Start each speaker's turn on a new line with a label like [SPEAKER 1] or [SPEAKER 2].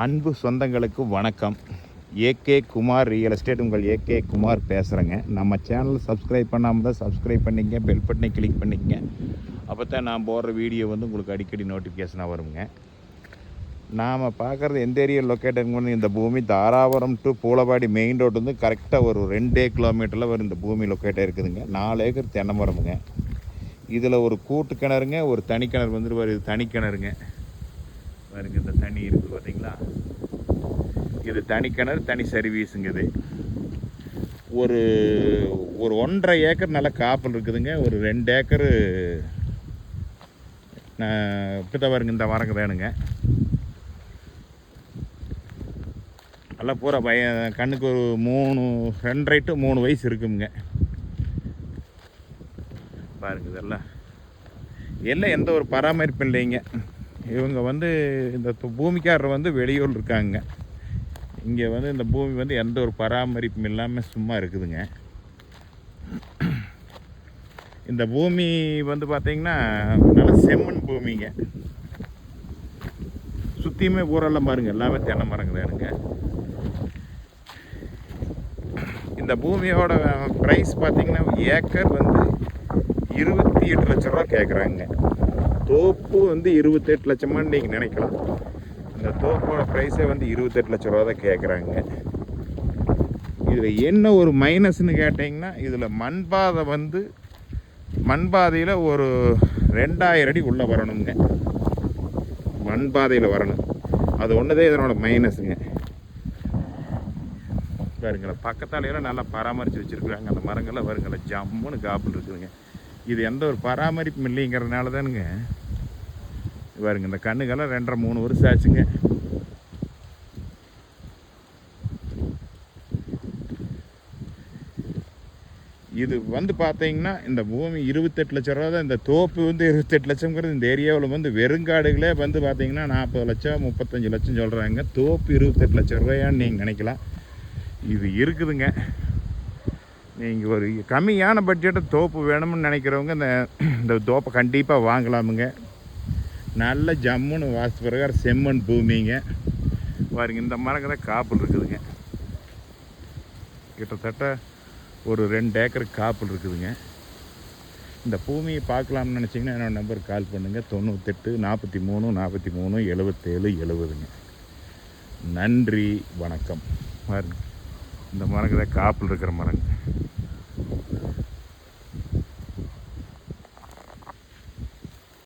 [SPEAKER 1] அன்பு சொந்தங்களுக்கு வணக்கம். ஏகே குமார் ரியல் எஸ்டேட், உங்கள் ஏகே குமார் பேசுகிறேங்க. நம்ம சேனல் சப்ஸ்கிரைப் பண்ணாமல் தான் சப்ஸ்கிரைப் பண்ணிங்க, பெல் பட்டனை கிளிக் பண்ணிங்க. அப்போ தான் நான் போடுற வீடியோ வந்து உங்களுக்கு அடிக்கடி நோட்டிஃபிகேஷனாக வருங்க. நாம் பார்க்குறது எந்த ஏரியா லொக்கேட்டட் வந்து இந்த பூமி Dharapuram to Poolavadi main road வந்து கரெக்டாக ஒரு 2 கிலோமீட்டரில் வரும் இந்த பூமி லொக்கேட்டாக இருக்குதுங்க. 4 ஏக்கர் தென்னை மரமுங்க. இதில் ஒரு கூட்டு கிணறுங்க, ஒரு தனி கிணறு வந்துட்டு வருது. தனி கிணறுங்க பாருங்க, இந்த தண்ணி இருக்குது பார்த்தீங்களா, இது தனி கிணறு, தனி சர்வீஸுங்க. இது ஒரு 1.5 ஏக்கர் நல்ல காப்பல் இருக்குதுங்க. ஒரு 2 ஏக்கரு இப்போதான் பாருங்க, இந்த மரங்க வேணுங்க. நல்லா பூரா கண்ணுக்கு ஒரு 2.5 to 3 வயசு இருக்குங்க. பாருங்க, இதெல்லாம் எல்லாம் எந்த ஒரு பராமரிப்பும் இல்லைங்க. இவங்க வந்து இந்த பூமிக்காரர் வந்து வெளியூர் இருக்காங்க. இங்கே வந்து இந்த பூமி வந்து எந்த ஒரு பராமரிப்பும் இல்லாமல் சும்மா இருக்குதுங்க. இந்த பூமி வந்து பார்த்திங்கன்னா நல்ல செம்மண் பூமிங்க. சுற்றியுமே ஊரெல்லாம் பாருங்கள், எல்லாமே தென்னை மரங்க தானுங்க. இந்த பூமியோட ப்ரைஸ் பார்த்திங்கன்னா ஏக்கர் வந்து 28 லட்ச ரூபா கேட்குறாங்க. தோப்பு வந்து 28 லட்சமானு நீங்கள் நினைக்கலாம். இந்த தோப்போட ப்ரைஸே வந்து 28 லட்ச ரூபா தான் கேட்குறாங்க. இதில் என்ன ஒரு மைனஸ்ன்னு கேட்டிங்கன்னா, இதில் மண்பாதையில் ஒரு 2000 அடி உள்ளே வரணுங்க. மண்பாதையில் வரணும். அது ஒன்று தான் இதனோட மைனஸுங்க. பாருங்களேன், பக்கத்தாலையெல்லாம் நல்லா பராமரித்து வச்சுருக்குறாங்க. அந்த மரங்கள்லாம் வருங்கள ஜம்முன்னு காப்பில் இருக்குதுங்க. இது எந்த ஒரு பராமரிப்பும் இல்லைங்கிறதுனால தானுங்க பாருங்க, இந்த கண்ணுக்கெல்லாம் 2.5-3 வருஷம் ஆச்சுங்க. இது வந்து பார்த்தீங்கன்னா இந்த பூமி 28 லட்ச ரூபா தான். இந்த தோப்பு வந்து 28 லட்சங்கிறது இந்த ஏரியாவில் வந்து வெறுங்காடுகளே வந்து பார்த்தீங்கன்னா 40 லட்சம் 35 லட்சம் சொல்கிறாங்க. தோப்பு 28 லட்ச ரூபாயான்னு நீங்கள் நினைக்கலாம். இது இருக்குதுங்க. நீங்கள் ஒரு கம்மியான பட்ஜெட்டை தோப்பு வேணும்னு நினைக்கிறவங்க இந்த தோப்பை கண்டிப்பாக வாங்கலாமுங்க. நல்ல ஜம்முன்னு வாஸ்து பிரகாரம் செம்மண் பூமிங்க. பாருங்க, இந்த மரங்க தான் காப்பில் இருக்குதுங்க. கிட்டத்தட்ட ஒரு 2 ஏக்கர் காப்பில் இருக்குதுங்க. இந்த பூமியை பார்க்கலாம்னு நினச்சிங்கன்னா என்னோடய நம்பருக்கு கால் பண்ணுங்கள். 98 43 43 77 70ங்க. நன்றி, வணக்கம். பாருங்க, இந்த மரங்க தான் காப்பில் இருக்கிற மரங்க.